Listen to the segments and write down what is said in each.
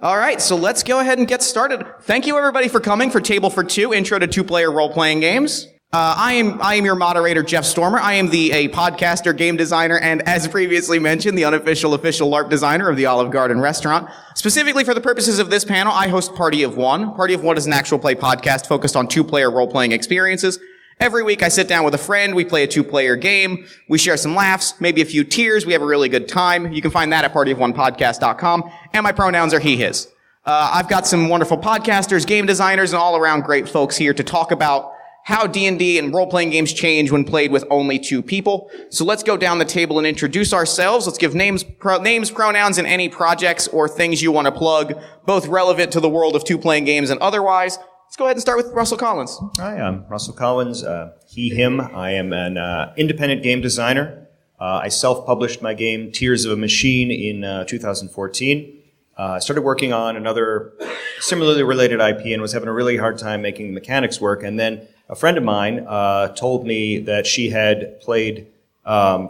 All right, so let's go ahead and get started. Thank you, everybody, for coming for Table for Two, Intro to Two-Player Role-Playing Games. I am your moderator, Jeff Stormer. I am a podcaster, game designer, and as previously mentioned, the unofficial official LARP designer of the Olive Garden restaurant. Specifically for the purposes of this panel, I host Party of One. Party of One is an actual play podcast focused on two-player role-playing experiences. Every week I sit down with a friend, we play a two-player game, we share some laughs, maybe a few tears, we have a really good time. You can find that at partyofonepodcast.com, and my pronouns are he, his. I've got some wonderful podcasters, game designers, and all-around great folks here to talk about how D&D and role-playing games change when played with only two people. So let's go down the table and introduce ourselves. Let's give names, pronouns, and any projects or things you want to plug, both relevant to the world of two-playing games and otherwise. Let's go ahead and start with Russell Collins. Hi, I'm Russell Collins, he, him. I am an independent game designer. I self-published my game Tears of a Machine in 2014. I started working on another similarly related IP and was having a really hard time making the mechanics work. And then a friend of mine told me that she had played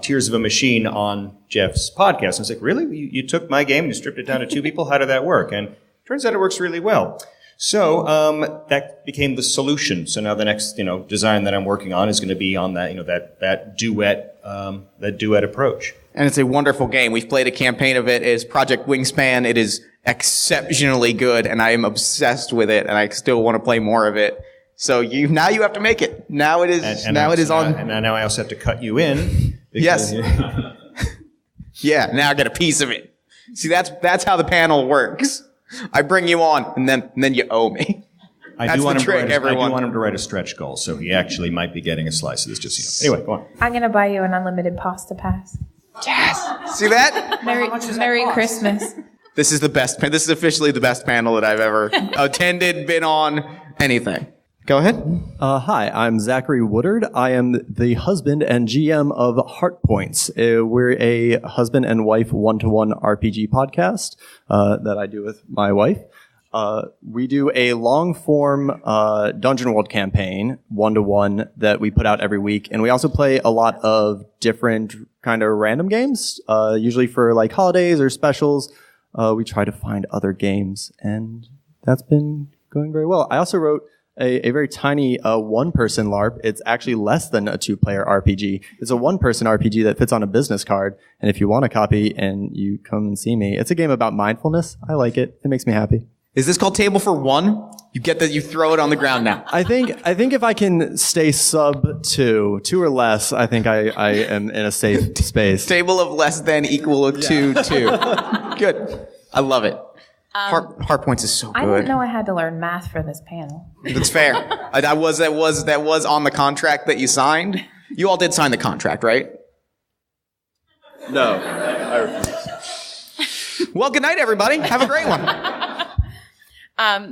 Tears of a Machine on Jeff's podcast. And I was like, really? You took my game and you stripped it down to two people? How did that work? And it turns out it works really well. So that became the solution. So now the next design that I'm working on is going to be on that that duet approach. And it's a wonderful game. We've played a campaign of it. It is Project WINGSPAN. It is exceptionally good, and I am obsessed with it, and I still want to play more of it. So now you have to make it. Now it is. And now it is on. And now I also have to cut you in. Yes. Yeah. Now I get a piece of it. See, that's how the panel works. I bring you on, and then you owe me. I do want him to write a stretch goal, so he actually might be getting a slice of this. Just Anyway, go on. I'm gonna buy you an unlimited pasta pass. Yes. See that? Merry Christmas. This is the best. This is officially the best panel that I've ever attended, been on, anything. Go ahead. Hi, I'm Zachary Woodard. I am the husband and GM of Heartpoints. We're a husband and wife one-to-one RPG podcast that I do with my wife. We do a long-form Dungeon World campaign, one-to-one, that we put out every week. And we also play a lot of different kind of random games, usually for like holidays or specials. We try to find other games, and that's been going very well. I also wrote a very tiny one-person LARP. It's actually less than a two-player RPG. It's a one-person RPG that fits on a business card. And if you want a copy and you come and see me, it's a game about mindfulness. I like it. It makes me happy. Is this called Table for One? You get that? You throw it on the ground now. I think if I can stay sub two or less, I think I am in a safe space. Table of less than equal to two. Good. I love it. Heartpoints is so good. I didn't know I had to learn math for this panel. That's fair. That was on the contract that you signed. You all did sign the contract, right? No, I refuse. Well, good night, everybody. Have a great one.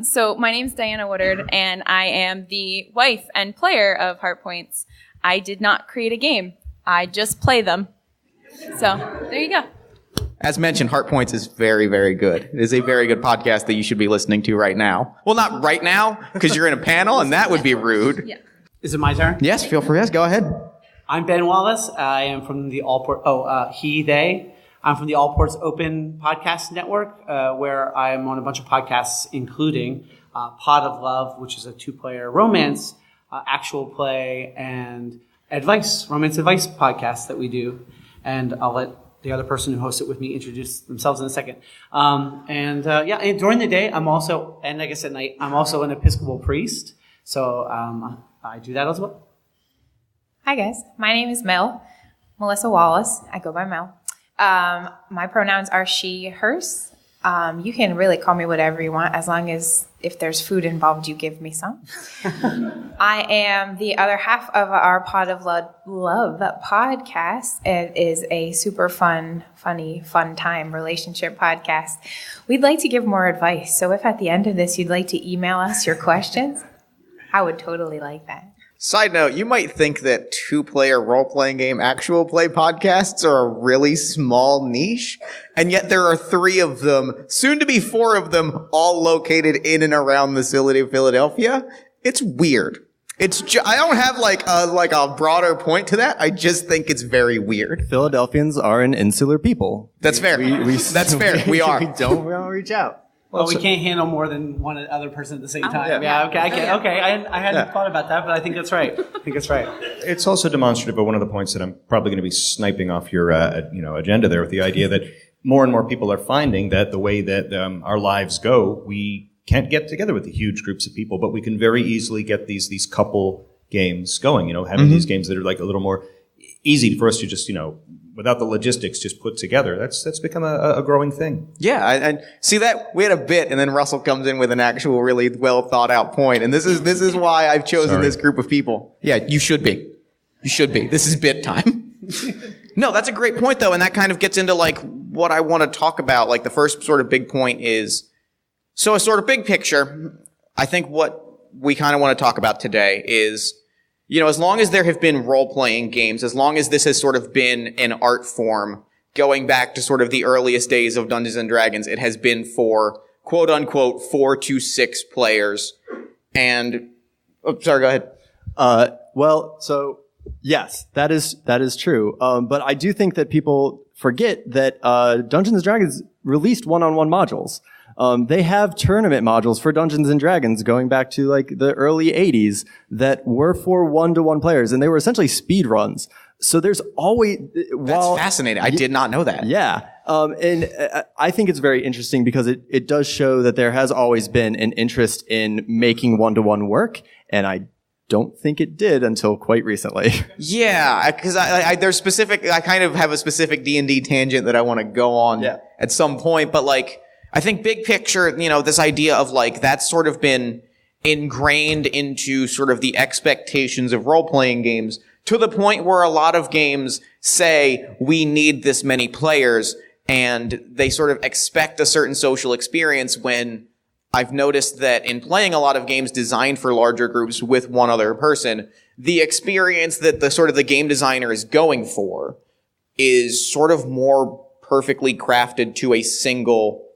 So my name's Diana Woodard, and I am the wife and player of Heartpoints. I did not create a game. I just play them. So there you go. As mentioned, Heartpoints is very, very good. It is a very good podcast that you should be listening to right now. Well, not right now, because you're in a panel, and that would be rude. Yeah. Is it my turn? Yes, feel free. Yes, go ahead. I'm Ben Wallace. I am from the they. I'm from the All Ports Open Podcast Network, where I am on a bunch of podcasts, including Pod of Love, which is a two-player romance, actual play, and romance advice podcast that we do. And I'll let the other person who hosts it with me introduce themselves in a second. And during the day, I'm also, and I guess at night, I'm also an Episcopal priest. So I do that as well. Hi guys, my name is Melissa Wallace. I go by Mel. My pronouns are she, hers. You can really call me whatever you want, as long as if there's food involved, you give me some. I am the other half of our Pod of Love podcast. It is a super fun time relationship podcast. We'd like to give more advice. So if at the end of this you'd like to email us your questions, I would totally like that. Side note, you might think that two-player role-playing game actual play podcasts are a really small niche, and yet there are 3 of them, soon to be 4 of them, all located in and around the city of Philadelphia. It's weird. I don't have like a broader point to that. I just think it's very weird. Philadelphians are an insular people. That's fair. That's fair. We are. We don't reach out. Well, we can't handle more than one other person at the same time. yeah. Okay, I get. Okay, I hadn't thought about that, but I think that's right. It's also demonstrative of one of the points that I'm probably going to be sniping off your agenda there, with the idea that more and more people are finding that the way that our lives go, we can't get together with the huge groups of people, but we can very easily get these couple games going. Having these games that are like a little more easy for us to just without the logistics, just put together. That's become a growing thing. Yeah, and see that we had a bit, and then Russell comes in with an actual really well thought out point, and this is why I've chosen this group of people. Yeah, you should be. This is bit time. No, that's a great point though, and that kind of gets into like what I want to talk about. Like the first sort of big point is, so a sort of big picture. I think what we kind of want to talk about today is, as long as there have been role-playing games, as long as this has sort of been an art form, going back to sort of the earliest days of Dungeons & Dragons, it has been for, quote-unquote, 4 to 6 players. And, sorry, go ahead. Well, so, yes, that is true. But I do think that people forget that Dungeons & Dragons released one-on-one modules. They have tournament modules for Dungeons and Dragons going back to like the early 80s that were for one-to-one players, and they were essentially speed runs. So there's always That's fascinating. I did not know that. Yeah. And I think it's very interesting because it does show that there has always been an interest in making one-to-one work, and I don't think it did until quite recently. Yeah, because I kind of have a specific D&D tangent that I want to go on at some point, but like, I think big picture, this idea of like, that's sort of been ingrained into sort of the expectations of role-playing games to the point where a lot of games say, we need this many players, and they sort of expect a certain social experience, when I've noticed that in playing a lot of games designed for larger groups with one other person, the experience that the game designer is going for is sort of more perfectly crafted to a single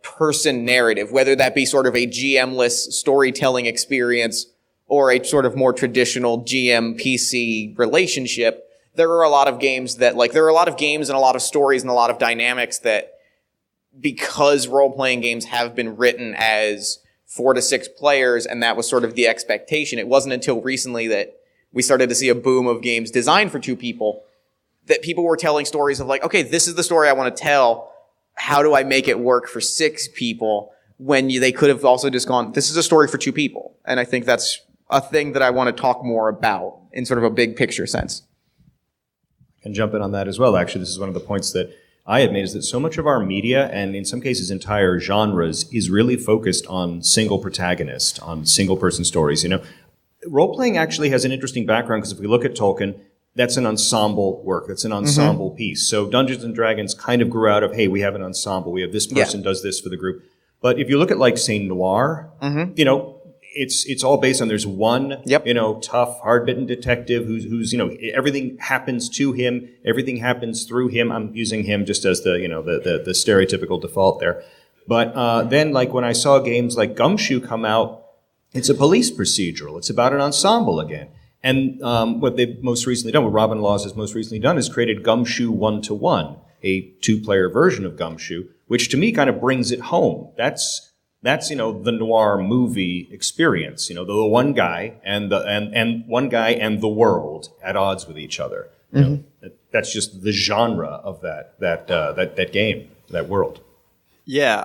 person narrative, whether that be sort of a GM-less storytelling experience or a sort of more traditional GM-PC relationship. There are a lot of games and a lot of stories and a lot of dynamics that, because role-playing games have been written as 4 to 6 players, and that was sort of the expectation, it wasn't until recently that we started to see a boom of games designed for 2 people, that people were telling stories of like, okay, this is the story I want to tell. How do I make it work for 6 people, when they could have also just gone, this is a story for 2 people. And I think that's a thing that I want to talk more about in sort of a big picture sense. I can jump in on that as well. Actually, this is one of the points that I had made, is that so much of our media, and in some cases entire genres, is really focused on single protagonist, on single person stories. Role-playing actually has an interesting background, because if we look at Tolkien, that's an ensemble work. That's an ensemble piece. So Dungeons and Dragons kind of grew out of, hey, we have an ensemble. We have this person does this for the group. But if you look at like, say, noir, it's all based on, there's one, tough, hard-bitten detective who's everything happens to him, everything happens through him. I'm using him just as the stereotypical default there. But then, like, when I saw games like Gumshoe come out, it's a police procedural. It's about an ensemble again. And what they've most recently done, what Robin Laws has most recently done, is created Gumshoe 1-to-1, a 2-player version of Gumshoe, which to me kind of brings it home. That's the noir movie experience. The one guy and the world at odds with each other. That's just the genre of that game, that world. Yeah,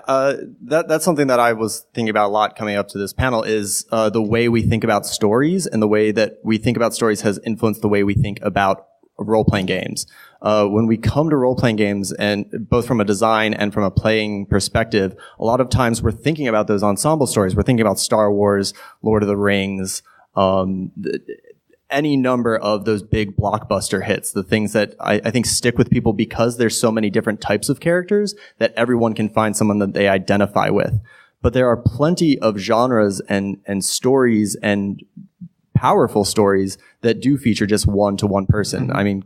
that's something that I was thinking about a lot coming up to this panel, is the way we think about stories, and the way that we think about stories has influenced the way we think about role-playing games. When we come to role-playing games, and both from a design and from a playing perspective, a lot of times we're thinking about those ensemble stories. We're thinking about Star Wars, Lord of the Rings, any number of those big blockbuster hits, the things that I think stick with people because there's so many different types of characters that everyone can find someone that they identify with. But there are plenty of genres and stories and powerful stories that do feature just one-to-one person. I mean,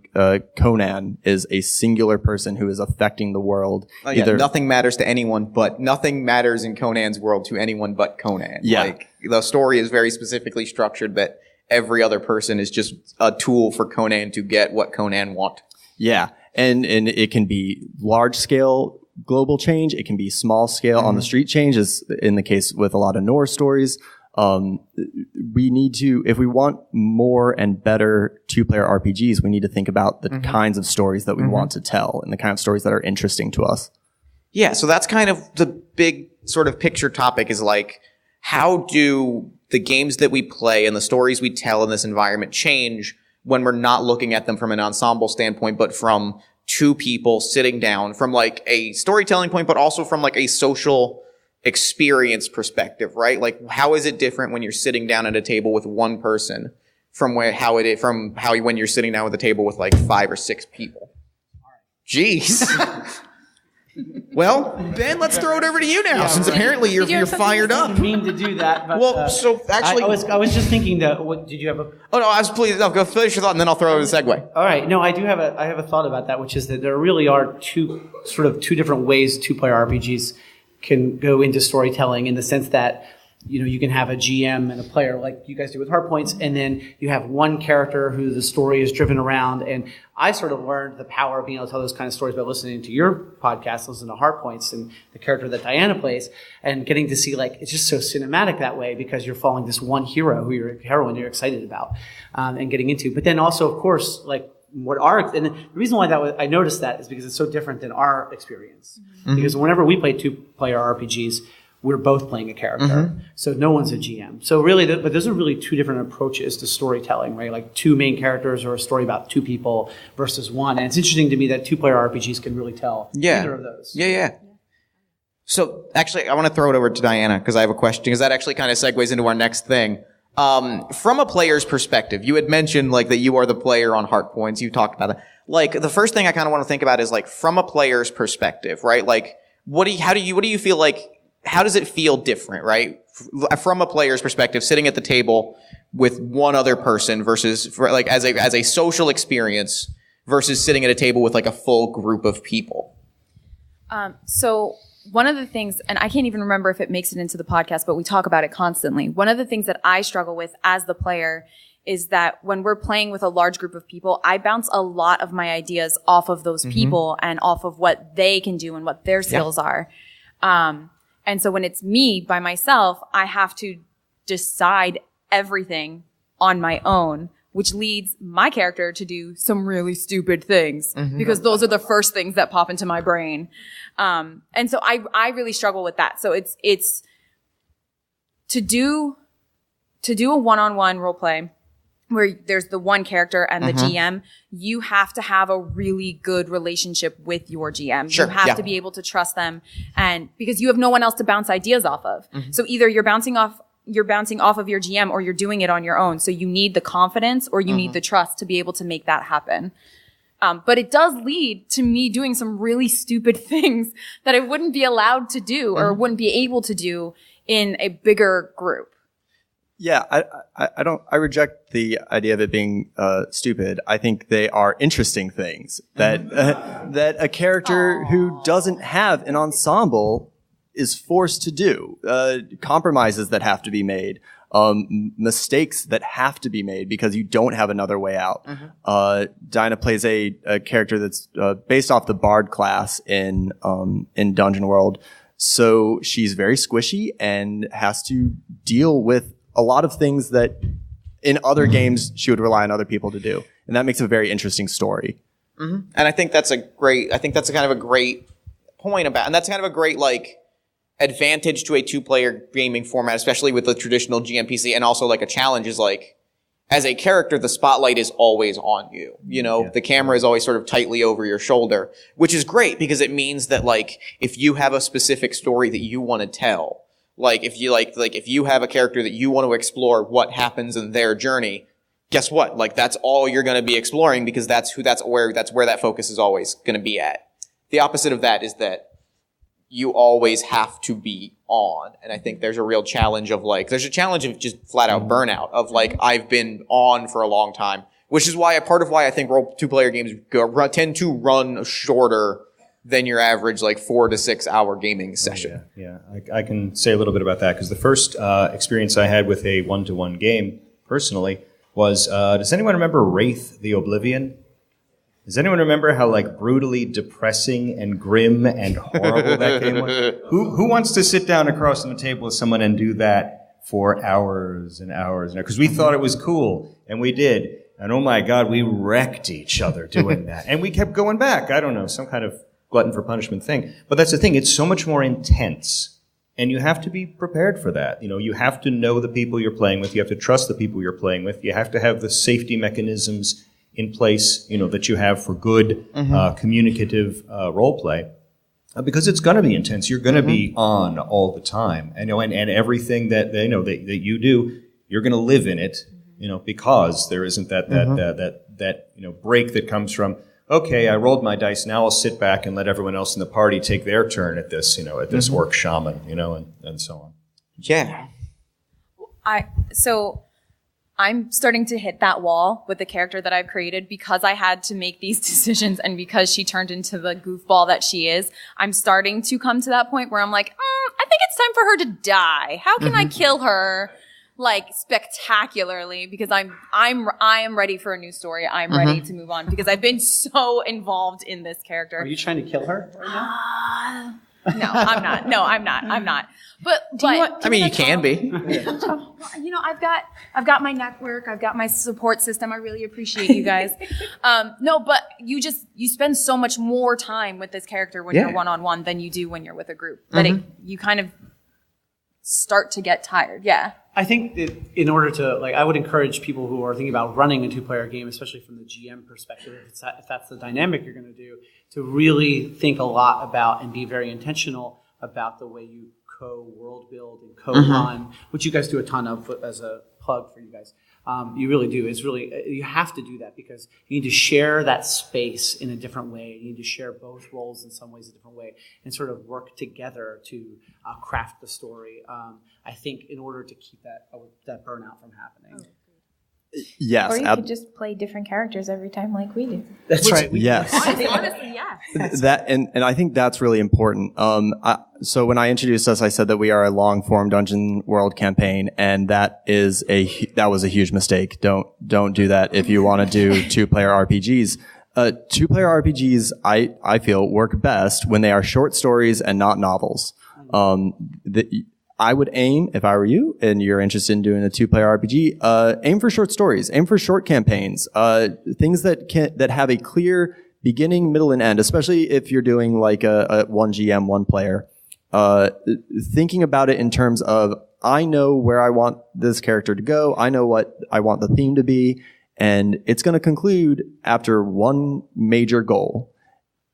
Conan is a singular person who is affecting the world. Nothing matters to anyone, but nothing matters in Conan's world to anyone but Conan. Yeah. The story is very specifically structured that every other person is just a tool for Conan to get what Conan wants. Yeah. And it can be large scale global change. It can be small scale on the street change, as in the case with a lot of Norse stories. We need to, if we want more and better two-player RPGs, we need to think about the kinds of stories that we want to tell and the kind of stories that are interesting to us. Yeah, so that's kind of the big sort of picture topic is like, how do the games that we play and the stories we tell in this environment change when we're not looking at them from an ensemble standpoint, but from two people sitting down from like a storytelling point, but also from like a social experience perspective, right? Like, how is it different when you're sitting down at a table with one person from when you're sitting down at a table with like 5 or 6 people? Jeez. Well, Ben, let's throw it over to you now, since apparently you're fired up. I didn't mean to do that. But, Well, so actually, I was just thinking that. What did you have a? oh no, go finish your thought, and then I'll throw over the segue. All right. No, I have a thought about that, which is that there really are two different ways two-player RPGs can go into storytelling, in the sense that, you know, you can have a GM and a player like you guys do with Hard Points, and then you have one character who the story is driven around. And I sort of learned the power of being able to tell those kind of stories by listening to your podcast, listening to Hard Points and the character that Diana plays, and getting to see, like, it's just so cinematic that way, because you're following this one hero who you're excited about, and getting into. But then also, of course, like, and the reason why I noticed that is because it's so different than our experience. Because whenever we play two-player RPGs, we're both playing a character. So no one's a GM. So really, but those are really two different approaches to storytelling, right? Like two main characters or a story about two people versus one. And it's interesting to me that two-player RPGs can really tell either of those. Yeah. So actually, I want to throw it over to Diana, because I have a question, because that actually kind of segues into our next thing. From a player's perspective, you had mentioned like that you are the player on Heart Points. You talked about that. Like, the first thing I kind of want to think about is like, from a player's perspective, right? Like, what do you feel like? How does it feel different, right? From a player's perspective, sitting at the table with one other person versus like as a social experience versus sitting at a table with like a full group of people. So one of the things, and I can't even remember if it makes it into the podcast, but we talk about it constantly. One of the things that I struggle with as the player is that when we're playing with a large group of people, I bounce a lot of my ideas off of those people and off of what they can do and what their skills are. And so when it's me by myself, I have to decide everything on my own, which leads my character to do some really stupid things, because those are the first things that pop into my brain. And so I really struggle with that. So it's to do a one-on-one role play where there's the one character and the GM, you have to have a really good relationship with your GM. Sure, you have to be able to trust them, and because you have no one else to bounce ideas off of. So either you're bouncing off of your GM, or you're doing it on your own. So you need the confidence, or you need the trust to be able to make that happen. But it does lead to me doing some really stupid things that I wouldn't be allowed to do or wouldn't be able to do in a bigger group. Yeah, I reject the idea of it being stupid. I think they are interesting things that that a character who doesn't have an ensemble is forced to do. Compromises that have to be made, mistakes that have to be made because you don't have another way out. Dinah plays a character that's based off the Bard class in Dungeon World, so she's very squishy and has to deal with a lot of things that in other games she would rely on other people to do. And that makes a very interesting story. And I think that's kind of a great point about, and that's kind of a great, like, advantage to a two-player gaming format, especially with the traditional GMPC, and also like a challenge is like, as a character, the spotlight is always on you. You know, the camera is always sort of tightly over your shoulder, which is great because it means that, like, if you have a specific story that you want to tell, like if you have a character that you want to explore what happens in their journey, guess what? Like, that's all you're going to be exploring, because that's where that focus is always going to be at. The opposite of that is that you always have to be on. And I think there's a real challenge of just flat out burnout of like, I've been on for a long time, which is why part of why I think two-player games tend to run shorter than your average, like 4 to 6 hour gaming session. Yeah. I can say a little bit about that, because the first experience I had with a one-to-one game, personally, was, does anyone remember Wraith the Oblivion? Does anyone remember how like brutally depressing and grim and horrible that game was? Who wants to sit down across the table with someone and do that for hours and hours? Because we thought it was cool, and we did. And oh my God, we wrecked each other doing that. And we kept going back. I don't know, some kind of glutton for punishment thing. But that's the thing. It's so much more intense. And you have to be prepared for that. You have to know the people you're playing with. You have to trust the people you're playing with. You have to have the safety mechanisms in place, that you have for good, communicative role play. Because it's going to be intense. You're going to be on all the time. And everything that you do, you're going to live in it, because there isn't that break that comes from, okay, I rolled my dice, now I'll sit back and let everyone else in the party take their turn at this, at this orc shaman, and so on. Yeah. So I'm starting to hit that wall with the character that I've created because I had to make these decisions and because she turned into the goofball that she is. I'm starting to come to that point where I'm like, I think it's time for her to die. How can I kill her? Like spectacularly, because I am ready for a new story. I'm ready to move on because I've been so involved in this character. Are you trying to kill her right now? No, I'm not. No, I'm not. But you can be. I've got my network. I've got my support system. I really appreciate you guys. No, but you spend so much more time with this character when you're one-on-one than you do when you're with a group. That you kind of start to get tired. Yeah. I think that in order to, I would encourage people who are thinking about running a two-player game, especially from the GM perspective, if that's the dynamic you're going to do, to really think a lot about and be very intentional about the way you co-world build and co-run, which you guys do a ton of as a plug for you guys. You really do. It's really, you have to do that because you need to share that space in a different way. You need to share both roles in some ways a different way and sort of work together to craft the story. I think in order to keep that burnout from happening. Yes. Or you could just play different characters every time like we do. That's right. Yes. Honestly, yeah. That and I think that's really important. So when I introduced us, I said that we are a long form Dungeon World campaign, and that was a huge mistake. Don't do that if you want to do 2-player RPGs. 2-player RPGs, I feel, work best when they are short stories and not novels. I would aim, if I were you and you're interested in doing a 2-player RPG, aim for short stories, aim for short campaigns, things that have a clear beginning, middle, and end, especially if you're doing like a 1 GM, 1 player. Thinking about it in terms of, I know where I want this character to go, I know what I want the theme to be, and it's going to conclude after one major goal,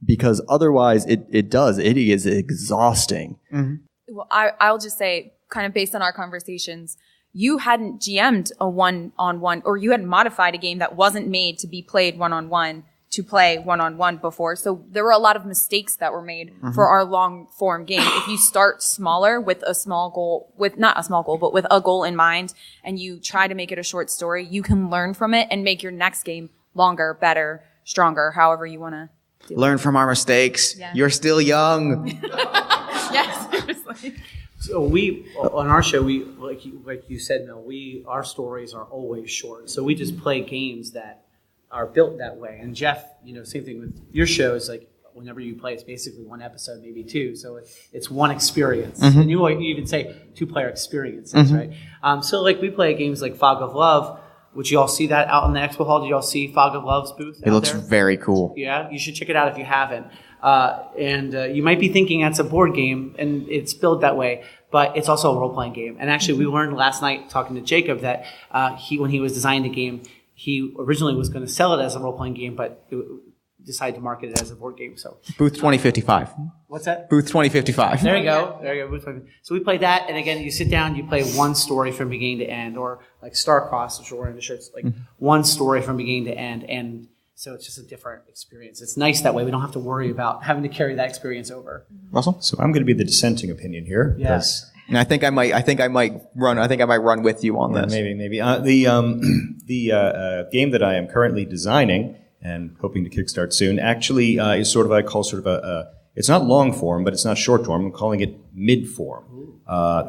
because otherwise it is exhausting. Mm-hmm. Well, I'll just say, kind of based on our conversations, you hadn't GM'd a one-on-one, or you hadn't modified a game that wasn't made to be played one-on-one to play one-on-one before. So there were a lot of mistakes that were made for our long-form game. If you start smaller with a small goal, not a small goal, but with a goal in mind, and you try to make it a short story, you can learn from it and make your next game longer, better, stronger, however you want to do it. Learn from our mistakes. Yeah. You're still young. Yes, seriously. So on our show, like you said, Mel, our stories are always short. So we just play games that are built that way. And Jeff, same thing with your show, is like whenever you play, it's basically one episode, maybe two. So it's one experience. And you even say 2-player experiences, right? So we play games like Fog of Love, which you all see that out in the expo hall. Did you all see Fog of Love's booth? It looks very cool. Yeah, you should check it out if you haven't. And you might be thinking that's a board game, and it's built that way, but it's also a role-playing game. And actually, we learned last night talking to Jacob that when he was designing the game, he originally was going to sell it as a role-playing game, but decided to market it as a board game. So Booth 2055. What's that? Booth 2055. There you go. Booth 2055. So we play that, and again, you sit down, you play one story from beginning to end, or like Starcross, which we're wearing the shirts, one story from beginning to end, and so it's just a different experience. It's nice that way. We don't have to worry about having to carry that experience over. Russell? So I'm going to be the dissenting opinion here. Yes. And I think I might run with you on this. Maybe. The game that I am currently designing and hoping to kickstart soon actually is it's not long form, but it's not short form. I'm calling it mid form. I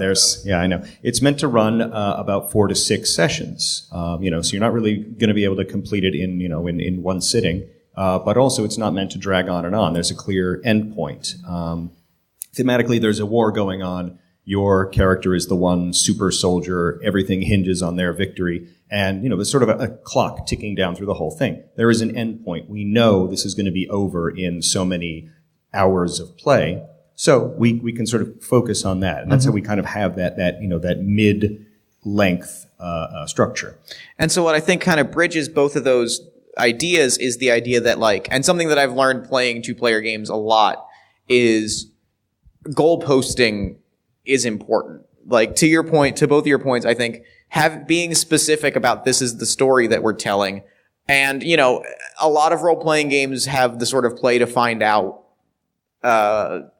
know. It's meant to run about 4 to 6 sessions. So you're not really going to be able to complete it in one sitting. but also it's not meant to drag on and on. There's a clear end point. Thematically, there's a war going on. Your character is the one super soldier. Everything hinges on their victory. And, there's sort of a clock ticking down through the whole thing. There is an end point. We know this is going to be over in so many hours of play. So we can sort of focus on that. And that's how we kind of have that mid-length structure. And so what I think kind of bridges both of those ideas is the idea that and something that I've learned playing two-player games a lot is goal posting is important. To both of your points, I think being specific about this is the story that we're telling. And, a lot of role-playing games have the sort of play to find out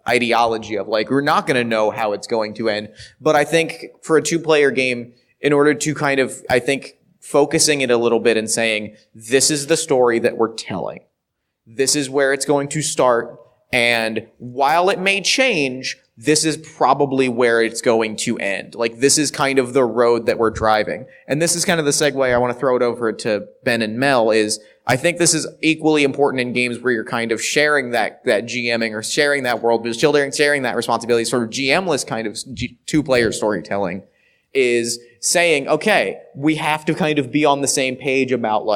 ideology of we're not going to know how it's going to end. But I think for a two-player game, in order to kind of, I think, focusing it a little bit and saying, this is the story that we're telling. This is where it's going to start. And while it may change, this is probably where it's going to end. This is kind of the road that we're driving. And this is kind of the segue I want to throw it over to Ben and Mel is I think this is equally important in games where you're kind of sharing that GMing or sharing that world, but still sharing that responsibility, sort of GM-less kind of two-player storytelling is saying, okay, we have to kind of be on the same page about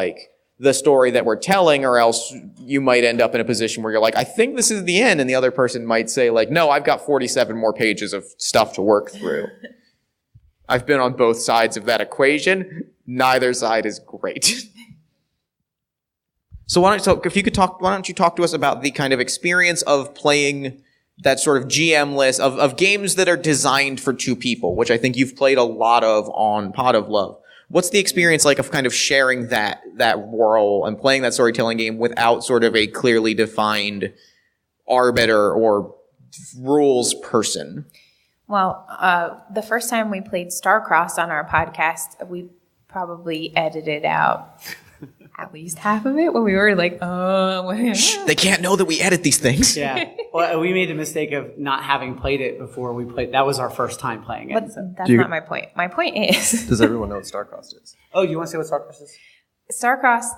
the story that we're telling, or else you might end up in a position where you're I think this is the end, and the other person might say no, I've got 47 more pages of stuff to work through. I've been on both sides of that equation. Neither side is great. So why don't you talk to us about the kind of experience of playing that sort of GM-less of games that are designed for two people, which I think you've played a lot of on Pot of Love. What's the experience of kind of sharing that role and playing that storytelling game without sort of a clearly defined arbiter or rules person? Well, the first time we played Starcrossed on our podcast, we probably edited out at least half of it when we were Shh, they can't know that we edit these things. Yeah. Well, we made the mistake of not having played it before we played. That was our first time playing it. But that's not my point. My point is... Does everyone know what Starcrossed is? Oh, do you want to say what Starcrossed is? Starcrossed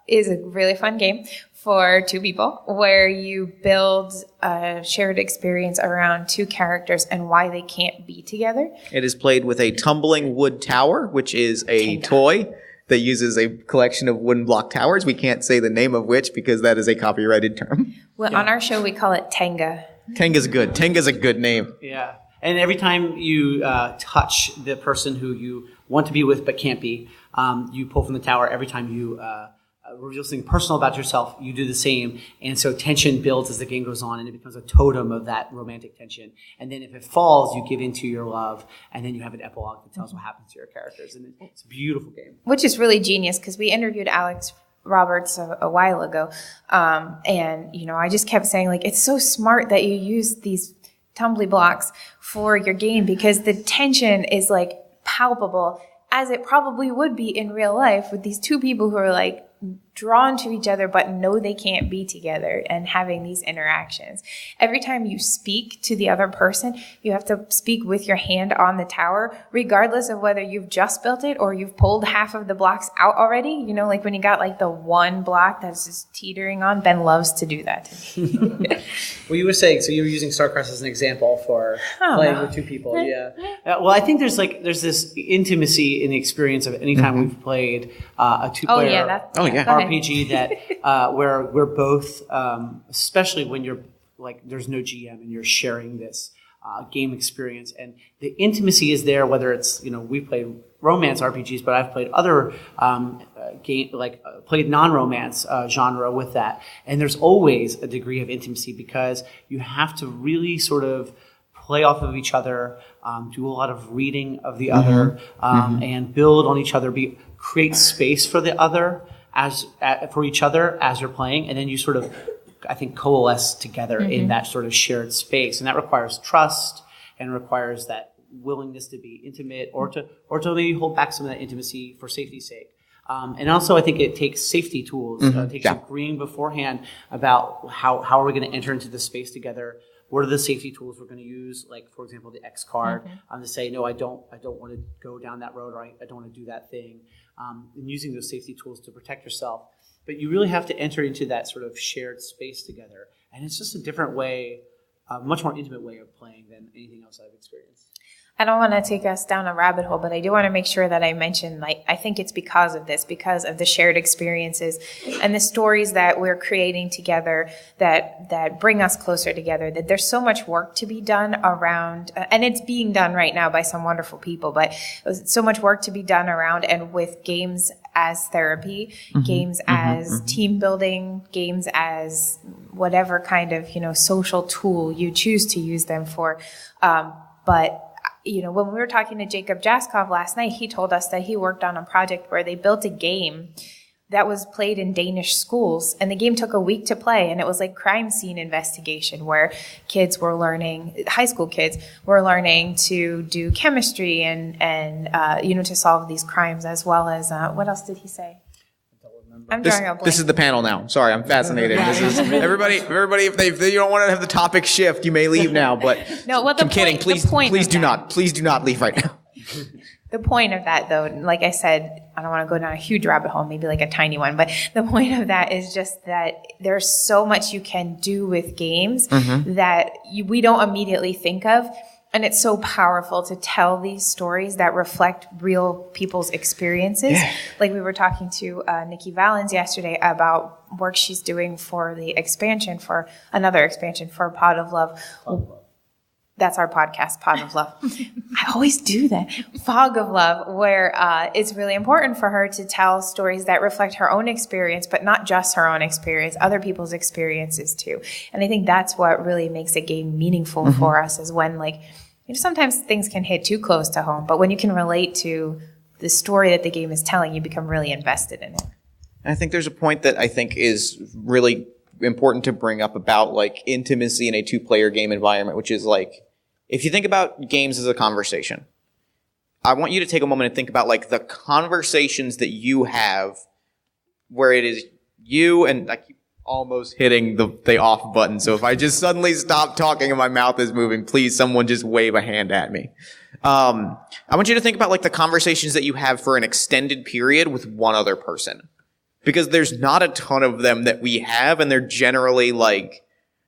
is a really fun game for two people where you build a shared experience around two characters and why they can't be together. It is played with a tumbling wood tower, which is a toy that uses a collection of wooden block towers. We can't say the name of which because that is a copyrighted term. Well, on our show, we call it Tenga. Tenga's good. Tenga's a good name. Yeah. And every time you touch the person who you want to be with but can't be, you pull from the tower. Every time you reveal something personal about yourself, you do the same. And so tension builds as the game goes on, and it becomes a totem of that romantic tension. And then if it falls, you give into your love, and then you have an epilogue that tells what happens to your characters. And it's a beautiful game. Which is really genius, because we interviewed Alex Roberts a while ago. And, I just kept saying, it's so smart that you use these tumbly blocks for your game, because the tension is, palpable, as it probably would be in real life with these two people who are, drawn to each other but know they can't be together and having these interactions. Every time you speak to the other person, you have to speak with your hand on the tower, regardless of whether you've just built it or you've pulled half of the blocks out already. When you got the one block that's just teetering on. Ben loves to do that. Well, you were saying, so you were using StarCross as an example for playing with two people. Yeah. Well, I think there's this intimacy in the experience of any time we've played a two-player RPG that where we're both, especially when you're there's no GM and you're sharing this game experience, and the intimacy is there. Whether it's we played romance RPGs, but I've played other played non-romance genre with that, and there's always a degree of intimacy because you have to really sort of play off of each other, do a lot of reading of the other, and build on each other, create space for the other for each other as you're playing, and then you sort of, I think, coalesce together in that sort of shared space, and that requires trust and requires that willingness to be intimate or to maybe hold back some of that intimacy for safety's sake. And also, I think it takes safety tools. It takes agreeing beforehand about how are we going to enter into the space together. What are the safety tools we're going to use? For example, the X card, to say, no, I don't want to go down that road, or I don't want to do that thing. And using those safety tools to protect yourself. but you really have to enter into that sort of shared space together. And it's just a different way, a much more intimate way of playing than anything else I've experienced. I don't want to take us down a rabbit hole, but I do want to make sure that I mention, like, I think it's because of this, because of the shared experiences and the stories that we're creating together that bring us closer together, that there's so much work to be done around, and it's being done right now by some wonderful people, but so much work to be done around and with games as therapy, games as team building, games as whatever kind of, social tool you choose to use them for. But when we were talking to Jacob Jaskov last night, he told us that he worked on a project where they built a game that was played in Danish schools, and the game took a week to play, and it was like crime scene investigation where high school kids were learning to do chemistry and to solve these crimes, as well as, what else did he say? I'm drawing a blank. This is the panel now. Sorry, I'm fascinated. This is everybody. If you don't want to have the topic shift, you may leave now. But no, I'm kidding. Please do not leave right now. The point of that, though, like I said, I don't want to go down a huge rabbit hole, maybe like a tiny one, but the point of that is just that there's so much you can do with games that we don't immediately think of. And it's so powerful to tell these stories that reflect real people's experiences. Yeah. Like we were talking to Nikki Valens yesterday about work she's doing for another expansion for Pod of Love. That's our podcast, Pod of Love. I always do that. Fog of Love, where it's really important for her to tell stories that reflect her own experience, but not just her own experience, other people's experiences too. And I think that's what really makes a game meaningful for us, is when, sometimes things can hit too close to home, but when you can relate to the story that the game is telling, you become really invested in it. I think there's a point that I think is really important to bring up about intimacy in a two-player game environment, which is if you think about games as a conversation, I want you to take a moment and think about the conversations that you have where it is you, and I keep almost hitting the off button. So if I just suddenly stop talking and my mouth is moving, please someone just wave a hand at me. I want you to think about the conversations that you have for an extended period with one other person, because there's not a ton of them that we have, and they're generally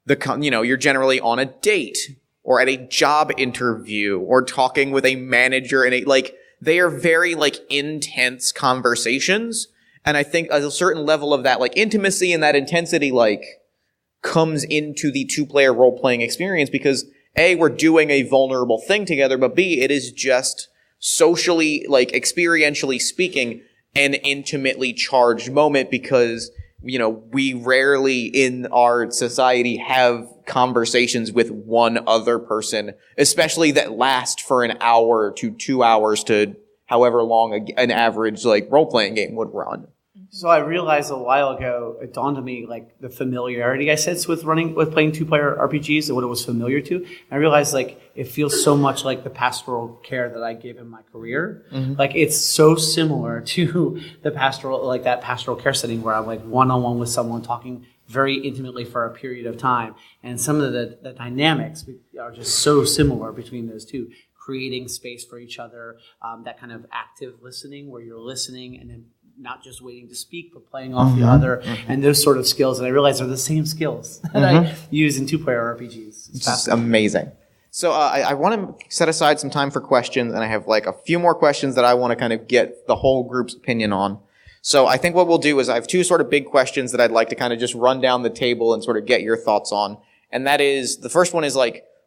you're generally on a date or at a job interview or talking with a manager, and they are very intense conversations. And I think a certain level of that intimacy and that intensity comes into the two-player role-playing experience because A, we're doing a vulnerable thing together, but B, it is just socially, experientially speaking, an intimately charged moment because, we rarely in our society have conversations with one other person, especially that last for an hour to 2 hours to however long an average role-playing game would run. So I realized a while ago, it dawned on me the familiarity I sense with playing two-player RPGs and what it was familiar to. And I realized it feels so much like the pastoral care that I give in my career. It's so similar to the that pastoral care setting where I'm one-on-one with someone talking very intimately for a period of time. And some of the dynamics are just so similar between those two. Creating space for each other, that kind of active listening where you're listening and then not just waiting to speak, but playing off the other, and those sort of skills. And I realize are the same skills that I use in two-player RPGs. It's amazing. So I want to set aside some time for questions, and I have a few more questions that I want to kind of get the whole group's opinion on. So I think what we'll do is I have two sort of big questions that I'd like to kind of just run down the table and sort of get your thoughts on. And that is, the first one is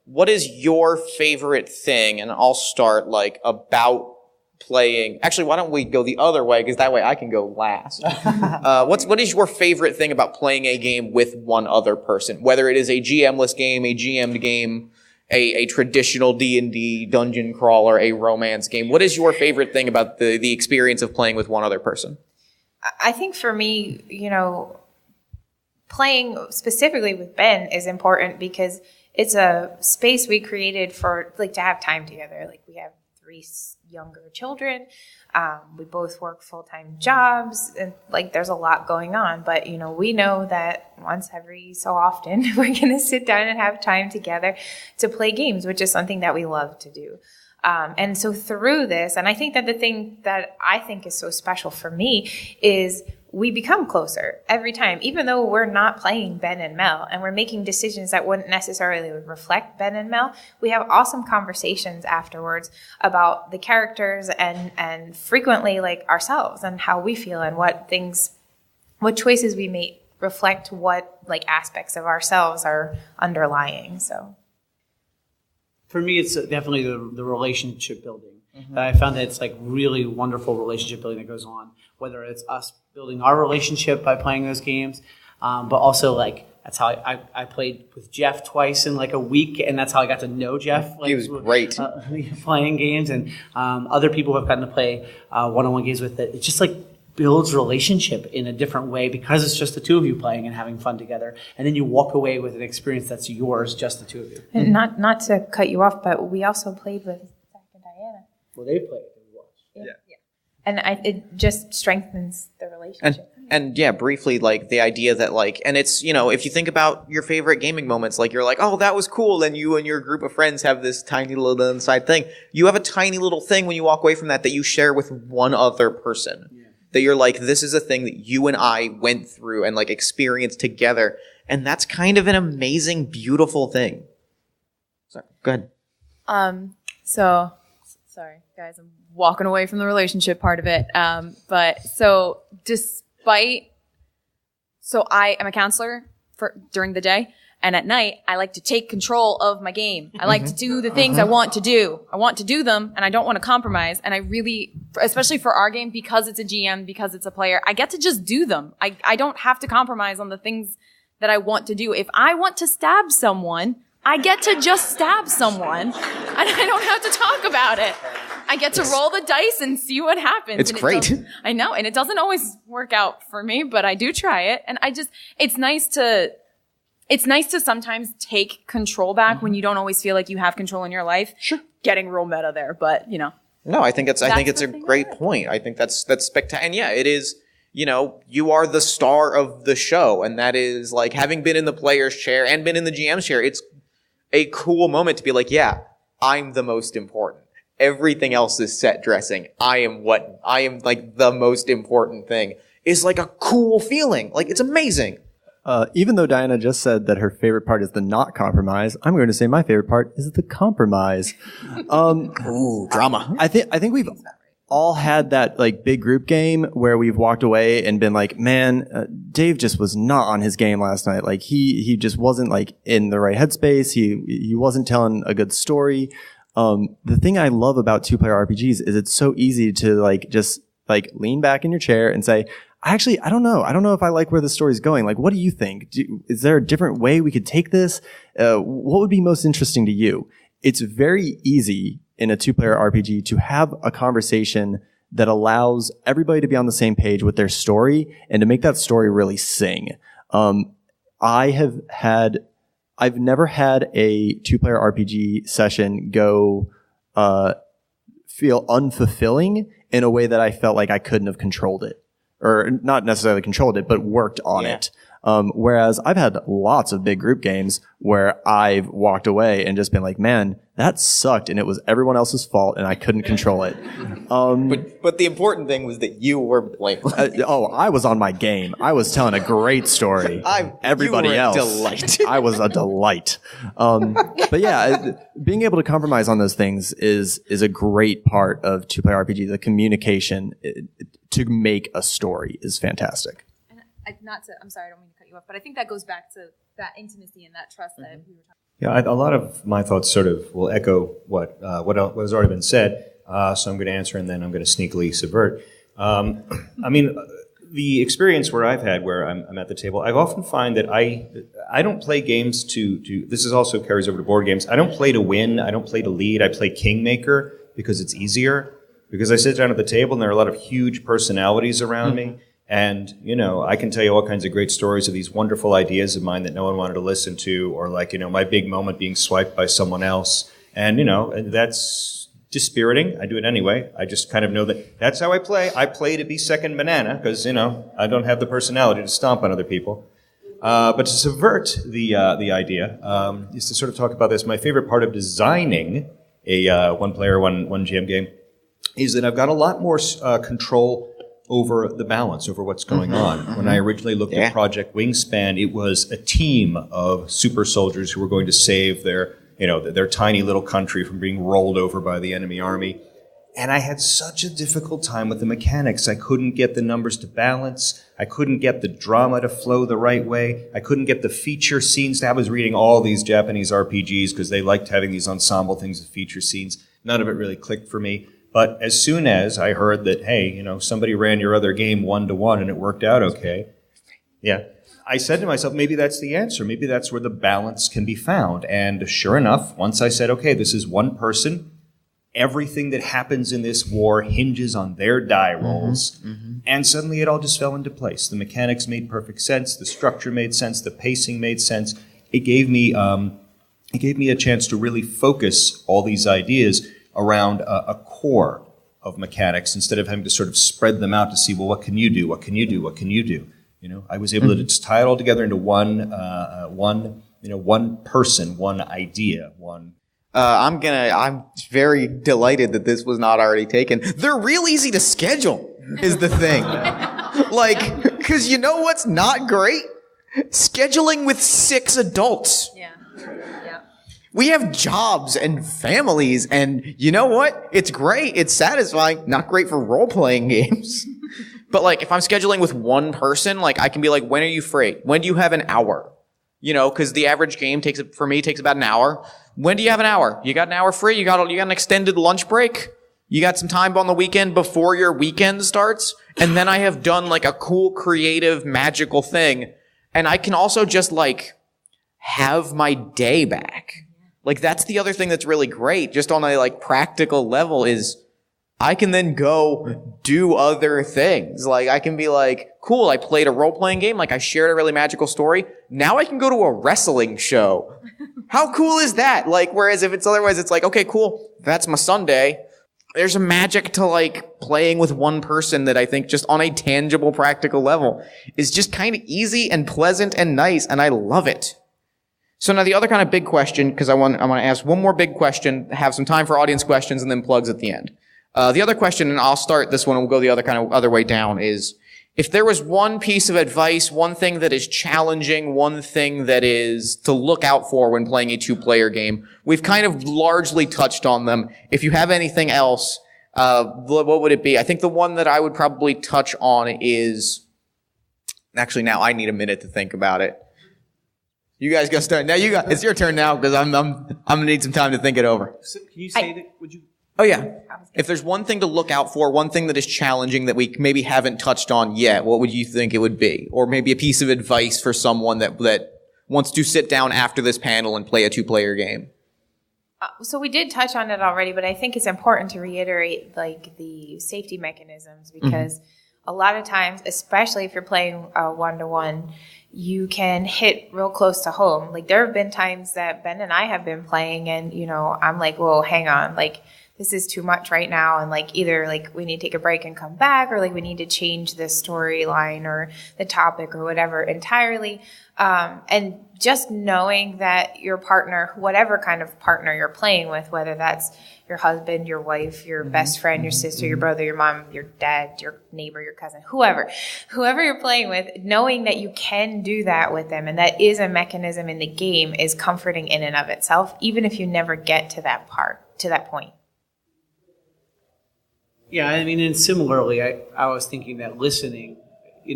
what is your favorite thing? And I'll start about playing. Actually, why don't we go the other way? Because that way I can go last. What is your favorite thing about playing a game with one other person? Whether it is a GM-less game, a GM'd game, a traditional D&D dungeon crawler, a romance game. What is your favorite thing about the experience of playing with one other person? I think for me, playing specifically with Ben is important because it's a space we created for to have time together. We have 3 younger children. We both work full-time jobs, and there's a lot going on. But we know that once every so often we're going to sit down and have time together to play games, which is something that we love to do. And so through this, and I think that the thing that I think is so special for me is we become closer every time, even though we're not playing Ben and Mel and we're making decisions that wouldn't necessarily reflect Ben and Mel. We have awesome conversations afterwards about the characters and frequently like ourselves and how we feel and what choices we make reflect what like aspects of ourselves are underlying. So for me, it's definitely the relationship building. I found that it's like really wonderful relationship building that goes on, whether it's us building our relationship by playing those games, but also like that's how I played with Jeff twice in like a week, and that's how I got to know Jeff. Like, He was great. Playing games, and other people who have gotten to play one-on-one games with it. It just like builds relationship in a different way because it's just the two of you playing and having fun together, and then you walk away with an experience that's yours, just the two of you. and not to cut you off, but we also played with Zack and Diana. Well, they played. Yeah. And it just strengthens the relationship. And yeah, briefly, like the idea that like, and it's, you know, if you think about your favorite gaming moments, like you're like, oh, that was cool. And you and your group of friends have this tiny little inside thing. You have a tiny little thing when you walk away from that you share with one other person. Yeah. That you're like, this is a thing that you and I went through and like experienced together. And that's kind of an amazing, beautiful thing. Sorry, go ahead. So, sorry, guys, I'm walking away from the relationship part of it. But so I am a counselor during the day, and at night I like to take control of my game. I like to do the things I want to do. I want to do them, and I don't want to compromise. And I really, especially for our game, because it's a GM, because it's a player, I get to just do them. I don't have to compromise on the things that I want to do. If I want to stab someone, I get to just stab someone, and I don't have to talk about it. I get to roll the dice and see what happens. It's great. I know, and it doesn't always work out for me, but I do try it. And it's nice to sometimes take control back when you don't always feel like you have control in your life. Sure. Getting real meta there, but you know. No, I think it's a great point. I think that's spectacular. And yeah, it is, you know, you are the star of the show, and that is like having been in the player's chair and been in the GM's chair, it's a cool moment to be like, yeah, I'm the most important. Everything else is set dressing. I am like the most important thing. Is like a cool feeling. Like it's amazing. Even though Diana just said that her favorite part is the not compromise, I'm going to say my favorite part is the compromise. Ooh, drama. I think we've all had that like big group game where we've walked away and been like, man, Dave just was not on his game last night. Like he just wasn't like in the right headspace. He wasn't telling a good story. The thing I love about 2-player RPGs is it's so easy to like just like lean back in your chair and say, actually, I don't know. I don't know if I like where the story's going. Like, what do you think? Is there a different way we could take this? What would be most interesting to you? It's very easy in a 2-player RPG to have a conversation that allows everybody to be on the same page with their story and to make that story really sing. I've never had a 2-player RPG session go feel unfulfilling in a way that I felt like I couldn't have controlled it. Or not necessarily controlled it, but worked on it. Whereas I've had lots of big group games where I've walked away and just been like, man, that sucked, and it was everyone else's fault, and I couldn't control it. But the important thing was that you were blameless. I was on my game. I was telling a great story. Everybody else, delight. I was a delight. But yeah, being able to compromise on those things is a great part of 2-player RPG. The communication to make a story is fantastic. And I'm sorry, I don't mean to cut you off, but I think that goes back to that intimacy and that trust that we were talking about. Yeah, a lot of my thoughts sort of will echo what has already been said. So I'm going to answer, and then I'm going to sneakily subvert. I mean, the experience where I've had, where I'm at the table, I often find that I don't play games to. This is also carries over to board games. I don't play to win. I don't play to lead. I play kingmaker because it's easier. Because I sit down at the table, and there are a lot of huge personalities around me. And, you know, I can tell you all kinds of great stories of these wonderful ideas of mine that no one wanted to listen to, or like, you know, my big moment being swiped by someone else. And, you know, that's dispiriting. I do it anyway. I just kind of know that that's how I play. I play to be second banana because, you know, I don't have the personality to stomp on other people. But to subvert the idea is to sort of talk about this. My favorite part of designing a one-player, one GM game is that I've got a lot more control over the balance, over what's going on. When I originally looked at Project Wingspan, it was a team of super soldiers who were going to save their tiny little country from being rolled over by the enemy army. And I had such a difficult time with the mechanics. I couldn't get the numbers to balance. I couldn't get the drama to flow the right way. I couldn't get the feature scenes to. I was reading all these Japanese RPGs because they liked having these ensemble things with feature scenes. None of it really clicked for me. But as soon as I heard that, hey, somebody ran your other game 1-to-1 and it worked out okay, I said to myself, maybe that's the answer. Maybe that's where the balance can be found. And sure enough, once I said, okay, this is one person, everything that happens in this war hinges on their die rolls. And suddenly it all just fell into place. The mechanics made perfect sense. The structure made sense. The pacing made sense. It gave me a chance to really focus all these ideas around a core of mechanics instead of having to sort of spread them out to see, well, what can you do? What can you do? What can you do? I was able to just tie it all together into one person, one idea, one. I'm very delighted that this was not already taken. They're real easy to schedule, is the thing. Cause you know what's not great? Scheduling with 6 adults. Yeah. We have jobs and families, and you know what? It's great. It's satisfying. Not great for role-playing games. But if I'm scheduling with one person, I can be like, when are you free? When do you have an hour? Cause the average game takes about an hour. When do you have an hour? You got an hour free? You got an extended lunch break? You got some time on the weekend before your weekend starts? And then I have done a cool, creative, magical thing. And I can also just have my day back. That's the other thing that's really great, just on a practical level, is I can then go do other things. I can be cool, I played a role-playing game, I shared a really magical story. Now I can go to a wrestling show. How cool is that? Whereas if it's otherwise, it's okay, cool, that's my Sunday. There's a magic to playing with one person that I think just on a tangible, practical level is just kind of easy and pleasant and nice, and I love it. So now the other kind of big question, because I want to ask one more big question, have some time for audience questions, and then plugs at the end. The other question, and I'll start this one and we'll go the other way down, is if there was one piece of advice, one thing that is challenging, one thing that is to look out for when playing a 2-player game, we've kind of largely touched on them. If you have anything else, what would it be? I think the one that I would probably touch on is, actually now I need a minute to think about it. You guys go start. Now it's your turn now because I'm gonna need some time to think it over. So can you say that? Would you? Oh yeah. If there's one thing to look out for, one thing that is challenging that we maybe haven't touched on yet, what would you think it would be? Or maybe a piece of advice for someone that wants to sit down after this panel and play a 2-player game. So we did touch on it already, but I think it's important to reiterate the safety mechanisms because a lot of times, especially if you're playing 1-to-1, you can hit real close to home. There have been times that Ben and I have been playing and, I'm well, hang on, this is too much right now. And either we need to take a break and come back or we need to change the storyline or the topic or whatever entirely. And just knowing that your partner, whatever kind of partner you're playing with, whether that's your husband, your wife, your best friend, your sister, your brother, your mom, your dad, your neighbor, your cousin, whoever you're playing with, knowing that you can do that with them and that is a mechanism in the game is comforting in and of itself, even if you never get to that point. Yeah, and similarly, I was thinking that listening,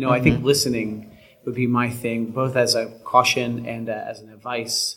I think listening would be my thing, both as a caution and as an advice,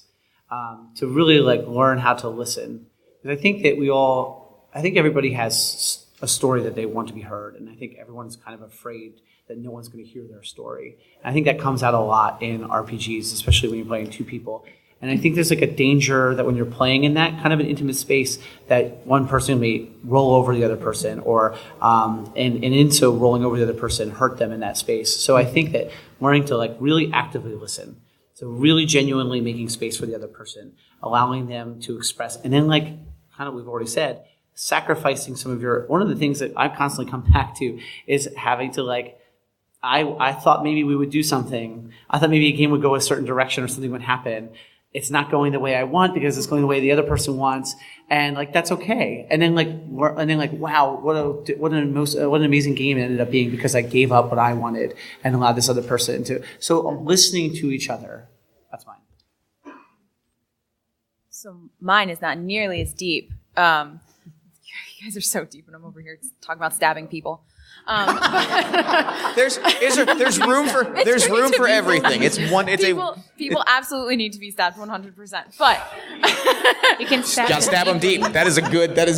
to really learn how to listen. Because I think that everybody has a story that they want to be heard, and I think everyone's kind of afraid that no one's going to hear their story. And I think that comes out a lot in RPGs, especially when you're playing 2 people. And I think there's a danger that when you're playing in that kind of an intimate space, that one person may roll over the other person, or and in so rolling over the other person hurt them in that space. So I think that learning to really actively listen, so really genuinely making space for the other person, allowing them to express, and then kind of we've already said, sacrificing some of one of the things that I constantly come back to is having to I thought maybe we would do something. I thought maybe a game would go a certain direction or something would happen. it's not going the way I want because it's going the way the other person wants, and like that's okay. And then wow, what an amazing game it ended up being because I gave up what I wanted and allowed this other person to. So listening to each other, that's mine. So mine is not nearly as deep. You guys are so deep, and I'm over here talking about stabbing people. There's room for everything. People absolutely need to be stabbed 100%. But You can stab Gotta stab them deep. That is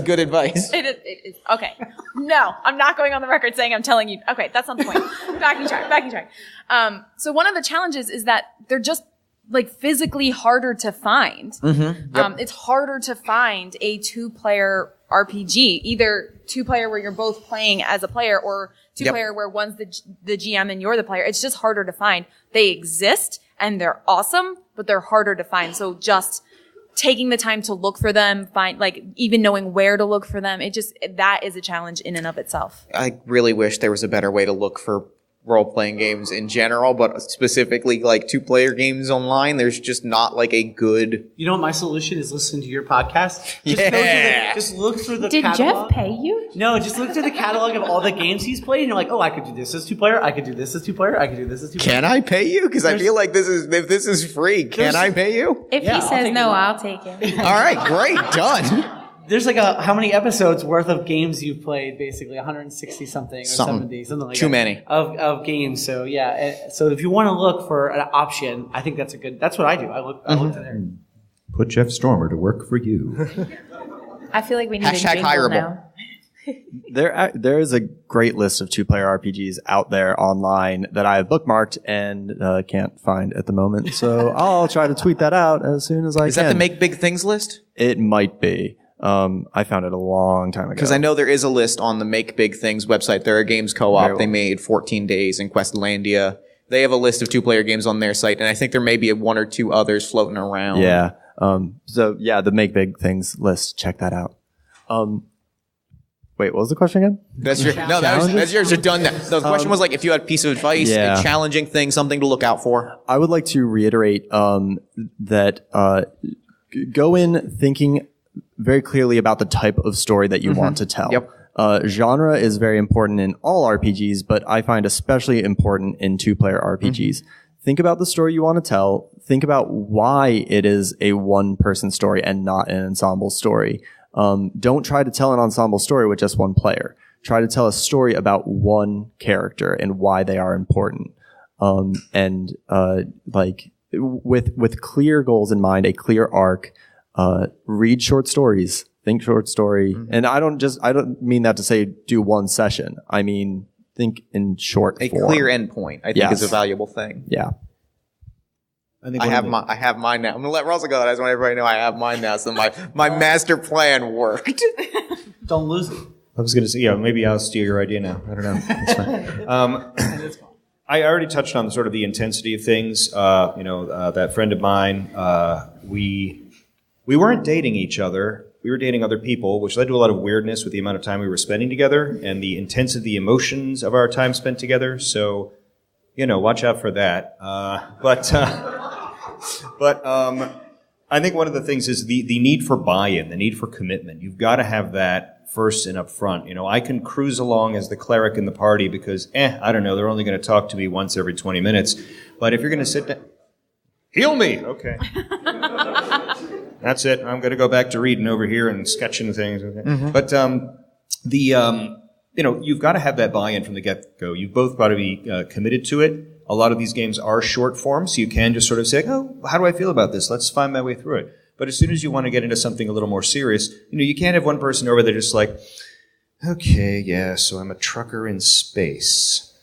good advice. it is okay. No, I'm not going on the record saying I'm telling you. Okay, that's not the point. Backing track. So one of the challenges is that they're just like physically harder to find. Mm-hmm. Yep. It's harder to find a 2-player RPG, either 2-player where you're both playing as a player or 2-player where one's the GM and you're the player. It's just harder to find. They exist and they're awesome, but they're harder to find. So just taking the time to look for them, even knowing where to look for them, that is a challenge in and of itself. I really wish there was a better way to look for role-playing games in general, but specifically like 2-player games online, there's just not like a good... You know what my solution is? Listen to your podcast. Just look through the Did catalog. Jeff pay you? No, just look through the catalog of all the games he's played, and you're like, oh, I could do this as 2-player, I could do this as 2-player, I could do this as 2-player. Can I pay you? Because I feel like if this is free, can I pay you? If Yeah, he I'll says take no, it. I'll take it. All right, great, done. There's like how many episodes worth of games you've played, basically 160 something or 70, something like Too that. many. Of games. So yeah, so if you want to look for an option, I think that's what I do. I look there. Put Jeff Stormer to work for you. I feel like we need Hashtag a jingle hireable. now. There is a great list of 2-player RPGs out there online that I have bookmarked and can't find at the moment. So I'll try to tweet that out as soon as I can. Is that the Make Big Things list? It might be. I found it a long time ago. Because I know there is a list on the Make Big Things website. There are games co-op. Very well. They made 14 Days in Questlandia. They have a list of 2-player games on their site, and I think there may be 1 or 2 others floating around. Yeah. The Make Big Things list. Check that out. Wait, what was the question again? That's yours. You're done. The question was like if you had a piece of advice, Yeah. a challenging thing, something to look out for. I would like to reiterate that go in thinking very clearly about the type of story that you want to tell. Yep. Genre is very important in all RPGs, but I find especially important in 2-player RPGs. Think about the story you want to tell. Think about why it is a one-person story and not an ensemble story. Don't try to tell an ensemble story with just one player. Try to tell a story about one character and why they are important. With clear goals in mind, a clear arc. Read short stories, think short story. And I don't mean that to say do one session. I mean, think in short A form. clear endpoint, I think, Yes. is a valuable thing. Yeah. I have mine now. I'm gonna let Russell go. I just want everybody to know I have mine now. So my master plan worked. Don't lose it. I was going to say, maybe I'll steal your idea now. I don't know. It's fine. I already touched on sort of the intensity of things. That friend of mine, we weren't dating each other. We were dating other people, which led to a lot of weirdness with the amount of time we were spending together and the intensity of the emotions of our time spent together. So, watch out for that. But I think one of the things is the need for buy-in, the need for commitment. You've got to have that first and up front. I can cruise along as the cleric in the party because, I don't know, they're only going to talk to me once every 20 minutes. But if you're going to sit down, heal me! Okay. That's it. I'm going to go back to reading over here and sketching things. Mm-hmm. But you've got to have that buy-in from the get-go. You've both got to be committed to it. A lot of these games are short form, so you can just sort of say, oh, how do I feel about this? Let's find my way through it. But as soon as you want to get into something a little more serious, you can't have one person over there just like, okay, yeah, so I'm a trucker in space.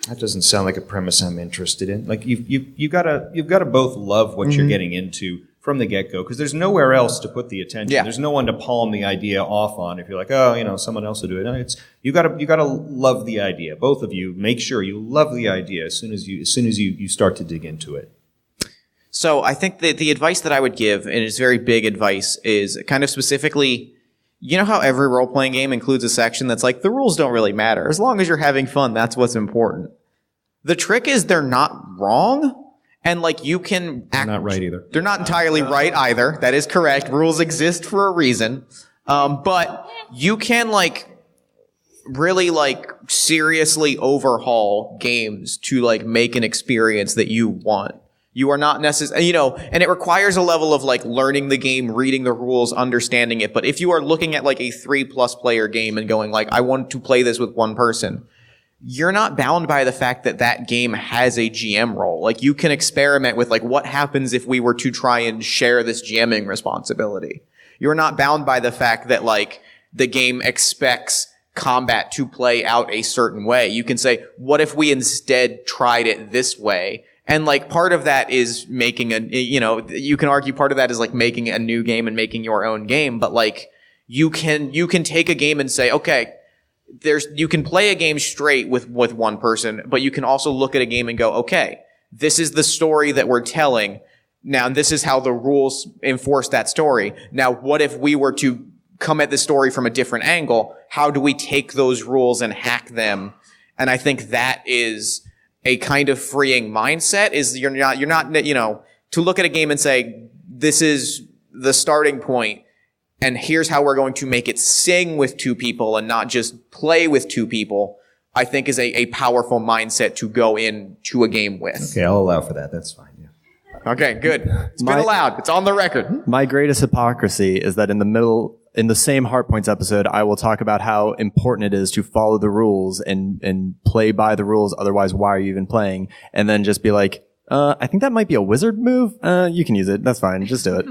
That doesn't sound like a premise I'm interested in. Like you've got to both love what you're getting into from the get-go, because there's nowhere else to put the attention. Yeah. There's no one to palm the idea off on. If you're like, someone else will do it. No, you got to love the idea. Both of you, make sure you love the idea as soon as you start to dig into it. So I think that the advice that I would give, and it's very big advice, is kind of specifically, how every role-playing game includes a section that's like, the rules don't really matter. As long as you're having fun, that's what's important. The trick is they're not wrong. And like you can They're not right either. They're not entirely right either. That is correct. Rules exist for a reason. But you can like really like seriously overhaul games to like make an experience that you want. You are not necessarily, you know, and it requires a level of like learning the game, reading the rules, understanding it. But if you are looking at like a 3+ player game and going like, I want to play this with one person, you're not bound by the fact that that game has a GM role. Like you can experiment with like what happens if we were to try and share this GMing responsibility. You're not bound by the fact that like the game expects combat to play out a certain way. You can say, what if we instead tried it this way? And like part of that is making a, you know, you can argue part of that is like making a new game and making your own game. But like you can take a game and say, okay, you can play a game straight with one person, but you can also look at a game and go, okay, this is the story that we're telling. Now, this is how the rules enforce that story. Now, what if we were to come at the story from a different angle? How do we take those rules and hack them? And I think that is a kind of freeing mindset, is you're not, you know, to look at a game and say, this is the starting point, and here's how we're going to make it sing with two people and not just play with two people, I think is a powerful mindset to go into a game with. Okay, I'll allow for that. That's fine. Yeah. Okay, good. It's been allowed. It's on the record. My greatest hypocrisy is that in the same Heart Points episode, I will talk about how important it is to follow the rules and play by the rules. Otherwise, why are you even playing? And then just be like, I think that might be a wizard move. You can use it. That's fine. Just do it.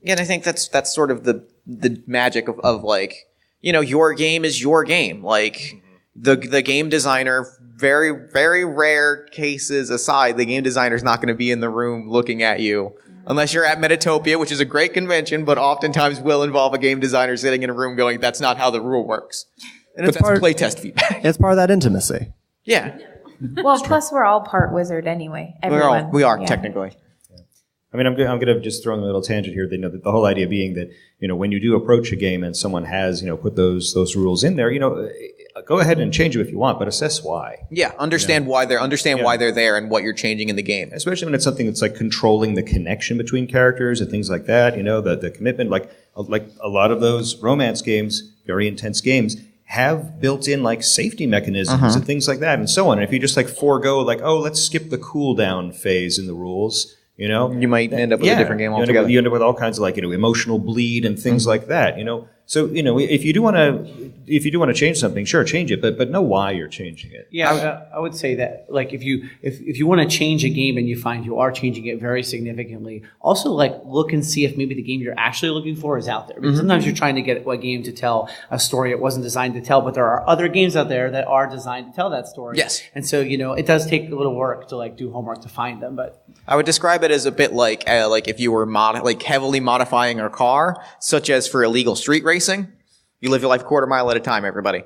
Yeah, and I think that's sort of the magic of like, you know, your game is your game. Like the game designer, very, very rare cases aside, the game designer is not going to be in the room looking at you unless you're at Metatopia, which is a great convention, but oftentimes will involve a game designer sitting in a room going, that's not how the rule works. And that's playtest feedback. It's part of that intimacy. Yeah. Well, plus we're all part wizard anyway. Everyone. We are Yeah. technically. I mean, I'm going to just throw in a little tangent here. That, you know, the whole idea being that, you know, when you do approach a game and someone has, you know, put those rules in there, you know, go ahead and change them if you want, but assess why. Yeah, understand why they're there and what you're changing in the game. Especially when it's something that's like controlling the connection between characters and things like that. You know, the commitment, like a lot of those romance games, very intense games, have built-in like safety mechanisms and things like that, and so on. And if you just like forego, like, oh, let's skip the cooldown phase in the rules. You know, You might end up with a different game altogether. You end up with all kinds of like, you know, emotional bleed and things like that. You know, so you know, if you do want to change something, sure, change it, but know why you're changing it. Yeah, I would say that, like, if you want to change a game and you find you are changing it very significantly, also like look and see if maybe the game you're actually looking for is out there. Because sometimes you're trying to get a game to tell a story it wasn't designed to tell, but there are other games out there that are designed to tell that story. Yes. And so, you know, it does take a little work to like do homework to find them, but I would describe it as a bit like if you were heavily modifying a car, such as for illegal street racing. You live your life a quarter mile at a time, everybody.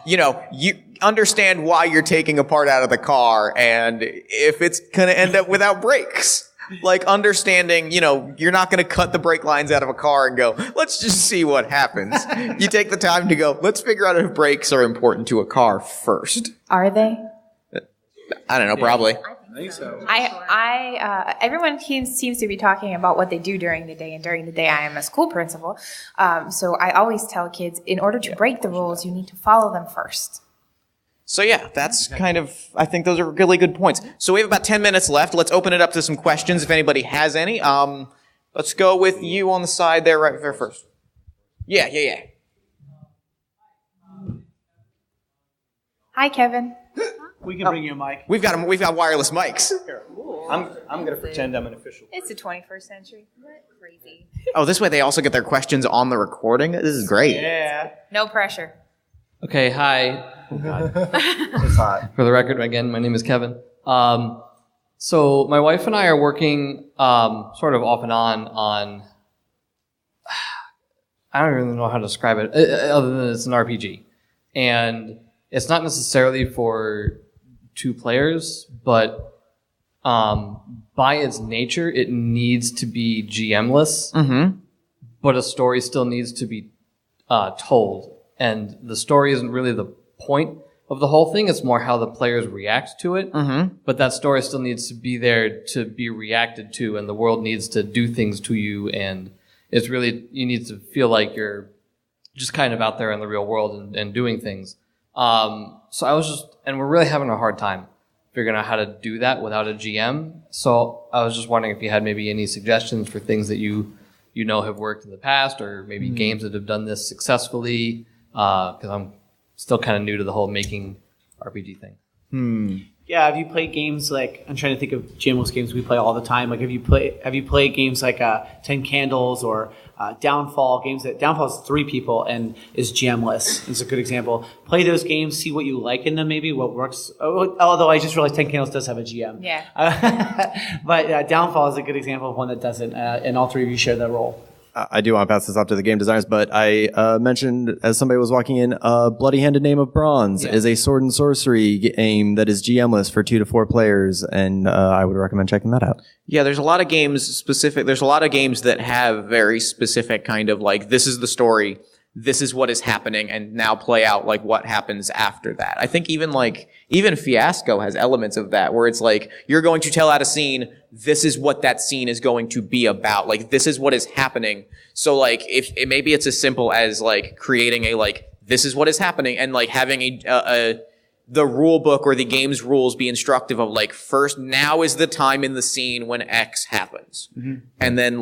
You know, you understand why you're taking a part out of the car and if it's going to end up without brakes. Like understanding, you know, you're not going to cut the brake lines out of a car and go, let's just see what happens. You take the time to go, let's figure out if brakes are important to a car first. Are they? I don't know, probably. I think so. Everyone seems to be talking about what they do during the day, and during the day I am a school principal. So I always tell kids, in order to break the rules, you need to follow them first. So yeah, that's kind of, I think those are really good points. So we have about 10 minutes left. Let's open it up to some questions if anybody has any. Let's go with you on the side there right there first. Yeah. Hi, Kevin. We can bring you a mic. We've got wireless mics. I'm going to pretend I'm an official. It's the 21st century. What? Crazy. Oh, this way they also get their questions on the recording. This is great. Yeah. No pressure. Okay, hi. It's hot. For the record, again, my name is Kevin. So my wife and I are working sort of off and on I don't really know how to describe it, other than it's an RPG. And it's not necessarily for two players, but by its nature, it needs to be GM-less, but a story still needs to be told. And the story isn't really the point. of the whole thing. It's more how the players react to it. Mm-hmm. But that story still needs to be there to be reacted to, and the world needs to do things to you. And it's really, you need to feel like you're just kind of out there in the real world and doing things. So I was just, and we're really having a hard time figuring out how to do that without a GM. So I was just wondering if you had maybe any suggestions for things that you know have worked in the past, or maybe games that have done this successfully. Because I'm still kind of new to the whole making RPG thing. Yeah, have you played games like, I'm trying to think of GMless games we play all the time. Like, have you played games like 10 Candles or Downfall? Games that Downfall is 3 people and is GMless. It's a good example. Play those games, see what you like in them, maybe what works. Although I just realized 10 Candles does have a GM. Yeah. But Downfall is a good example of one that doesn't, and all 3 of you share that role. I do want to pass this off to the game designers, but I mentioned as somebody was walking in, Bloody Handed Name of Bronze is a sword and sorcery game that is GMless for 2 to 4 players, and I would recommend checking that out. Yeah, there's a lot of games there's a lot of games that have very specific kind of like, this is the story, this is what is happening, and now play out like what happens after that. I think even Fiasco has elements of that, where it's like, you're going to tell out a scene, this is what that scene is going to be about. Like, this is what is happening. So like, maybe it's as simple as like creating a like, this is what is happening, and like having the rule book or the game's rules be instructive of like, first, now is the time in the scene when X happens. Mm-hmm. And then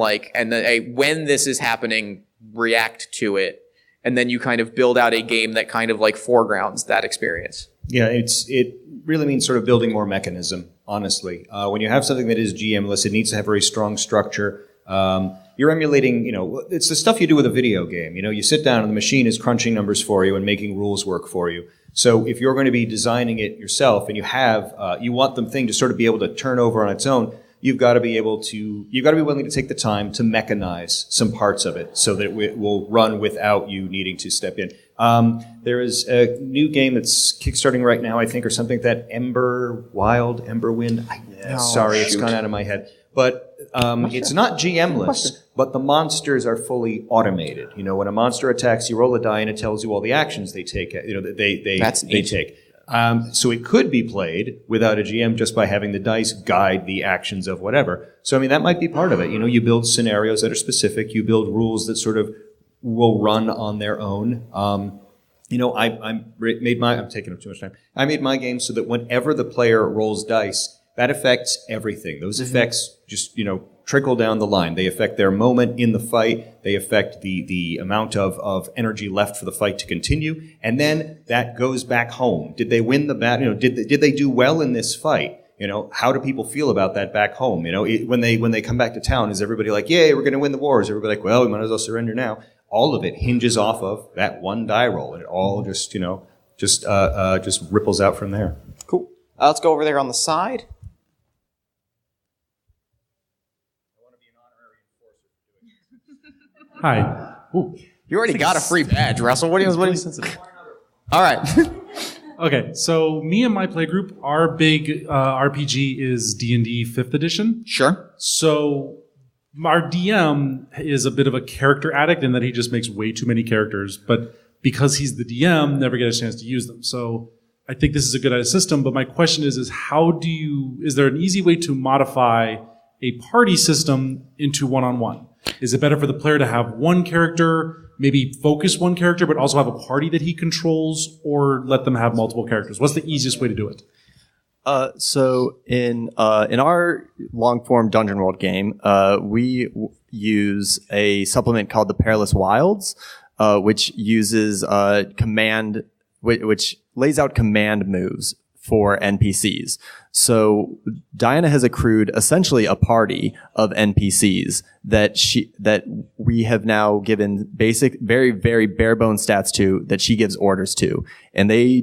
when this is happening, react to it. And then you kind of build out a game that kind of like foregrounds that experience. Yeah, it really means sort of building more mechanism, honestly. When you have something that is GMless, it needs to have very strong structure. You're emulating, it's the stuff you do with a video game. You sit down and the machine is crunching numbers for you and making rules work for you. So if you're going to be designing it yourself and you want the thing to sort of be able to turn over on its own, you've got to be willing to take the time to mechanize some parts of it so that it will run without you needing to step in. There is a new game that's kickstarting right now, I think, or something, that Emberwind. It's gone out of my head. But it's not GMless, but the monsters are fully automated. When a monster attacks, you roll a die and it tells you all the actions they take. They take. So it could be played without a GM just by having the dice guide the actions of whatever. So, that might be part of it. You build scenarios that are specific. You build rules that sort of will run on their own. I'm taking up too much time. I made my game so that whenever the player rolls dice, that affects everything. Those effects just, trickle down the line. They affect their moment in the fight. They affect the amount of energy left for the fight to continue. And then that goes back home. Did they win the battle? Did they do well in this fight? How do people feel about that back home? When they come back to town, is everybody like, yay, we're going to win the war? Is everybody like, well, we might as well surrender now? All of it hinges off of that one die roll. And it all just ripples out from there. Cool. Let's go over there on the side. Hi. Ooh. You already got a free badge, Russell. What are you All right. Okay, so me and my playgroup, our big RPG is D&D 5th edition. Sure. So our DM is a bit of a character addict in that he just makes way too many characters, but because he's the DM, never get a chance to use them. So I think this is a good system, but my question is is there an easy way to modify a party system into one-on-one? Is it better for the player to have one character, maybe focus one character, but also have a party that he controls, or let them have multiple characters? What's the easiest way to do it? So in our long-form Dungeon World game, we use a supplement called the Perilous Wilds, which uses which lays out command moves for NPCs. So Diana has accrued essentially a party of NPCs that we have now given basic, very, very bare bones stats to, that she gives orders to. And they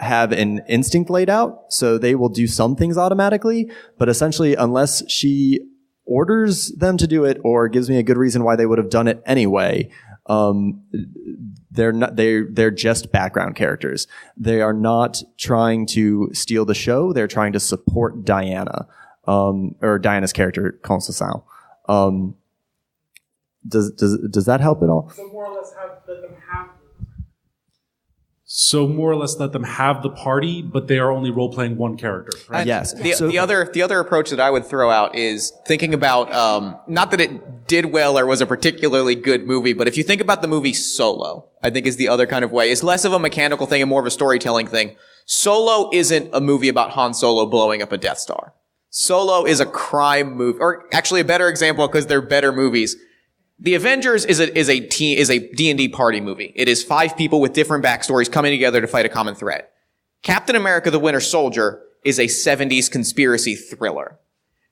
have an instinct laid out, so they will do some things automatically, but essentially unless she orders them to do it or gives me a good reason why they would have done it anyway, they're just background characters. They are not trying to steal the show. They're trying to support Diana, or Diana's character, Constance. Does that help at all? So more or less let them have. So more or less let them have the party, but they are only role-playing one character. Right? Yes. The other approach that I would throw out is thinking about, not that it did well or was a particularly good movie, but if you think about the movie Solo, I think is the other kind of way. It's less of a mechanical thing and more of a storytelling thing. Solo isn't a movie about Han Solo blowing up a Death Star. Solo is a crime movie, or actually a better example because they're better movies. The Avengers is a D&D party movie. It is 5 people with different backstories coming together to fight a common threat. Captain America: The Winter Soldier is a 70s conspiracy thriller.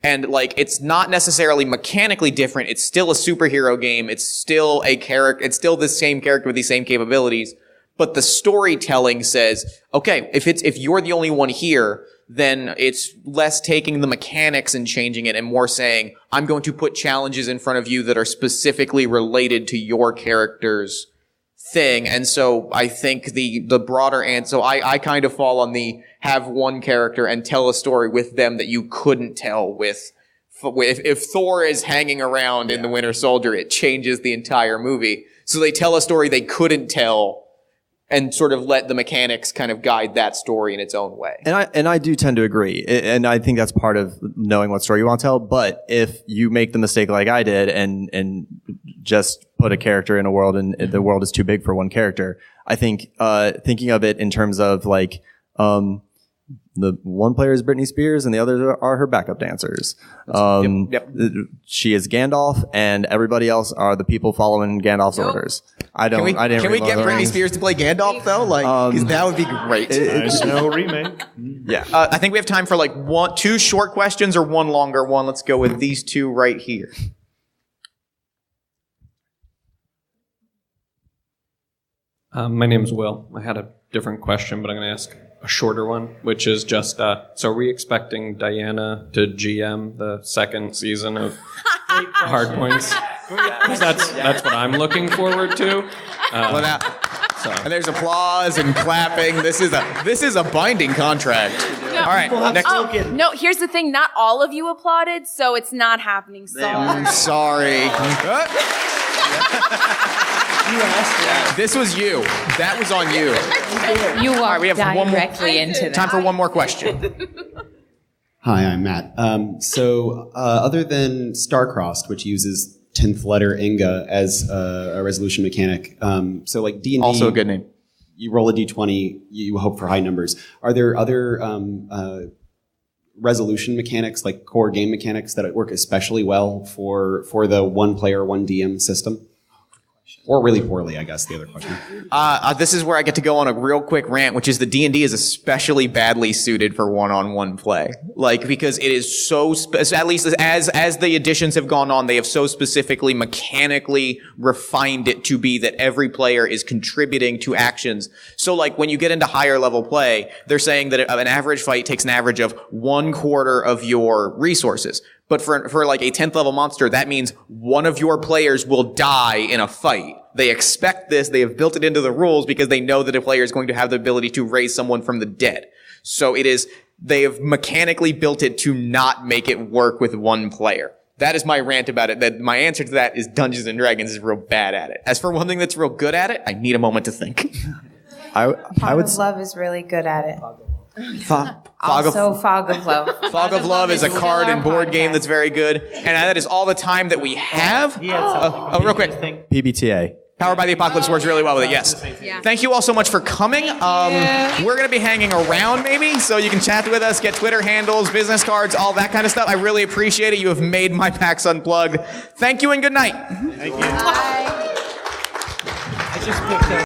And it's not necessarily mechanically different. It's still a superhero game. It's still a character. It's still the same character with the same capabilities. But the storytelling says, okay, if you're the only one here, then it's less taking the mechanics and changing it and more saying, I'm going to put challenges in front of you that are specifically related to your character's thing. And so I think the broader answer, so I kind of fall on the have one character and tell a story with them that you couldn't tell with if Thor is hanging around in The Winter Soldier, it changes the entire movie. So they tell a story they couldn't tell and sort of let the mechanics kind of guide that story in its own way. And I do tend to agree. And I think that's part of knowing what story you want to tell. But if you make the mistake like I did and just put a character in a world and the world is too big for one character, I think thinking of it in terms of the one player is Britney Spears and the others are her backup dancers. Yep. She is Gandalf and everybody else are the people following Gandalf's orders. Can we get Britney Spears to play Gandalf though? Because that would be great. There's no remake. Yeah. I think we have time for 2 short questions or one longer one. Let's go with these 2 right here. My name's Will. I had a different question, but I'm going to ask a shorter one, which is just, so are we expecting Diana to GM the second season of Hardpoints? That's what I'm looking forward to. And there's applause and clapping. This is a binding contract. No. All right. Next. No, here's the thing. Not all of you applauded, so it's not happening. I'm sorry. This was you. That was on you. You are right, we have directly into that. Time for one more question. Hi, I'm Matt. Other than Starcrossed, which uses 10th letter Inga as a resolution mechanic, D&D... Also a good name. You roll a d20, you hope for high numbers. Are there other resolution mechanics, like core game mechanics, that work especially well for the one player, one DM system? Or really poorly, I guess, the other question. This is where I get to go on a real quick rant, which is the D&D is especially badly suited for one-on-one play. Because it is so, at least as the editions have gone on, they have so specifically mechanically refined it to be that every player is contributing to actions. So when you get into higher level play, they're saying that an average fight takes an average of 1/4 of your resources. But for a 10th level monster, that means one of your players will die in a fight. They expect this. They have built it into the rules because they know that a player is going to have the ability to raise someone from the dead. So they have mechanically built it to not make it work with one player. That is my rant about it. That my answer to that is Dungeons and Dragons is real bad at it. As for one thing that's real good at it, I need a moment to think. Fog of Love is really good at it. Fog of Love. Fog of Love is a card and board game that's very good. And that is all the time that we have. Real quick. PBTA. Powered by the Apocalypse works really well with it, yes. Yeah. Thank you all so much for coming. We're going to be hanging around maybe, so you can chat with us, get Twitter handles, business cards, all that kind of stuff. I really appreciate it. You have made my PAX Unplugged. Thank you and good night. Thank you. Bye. I just picked up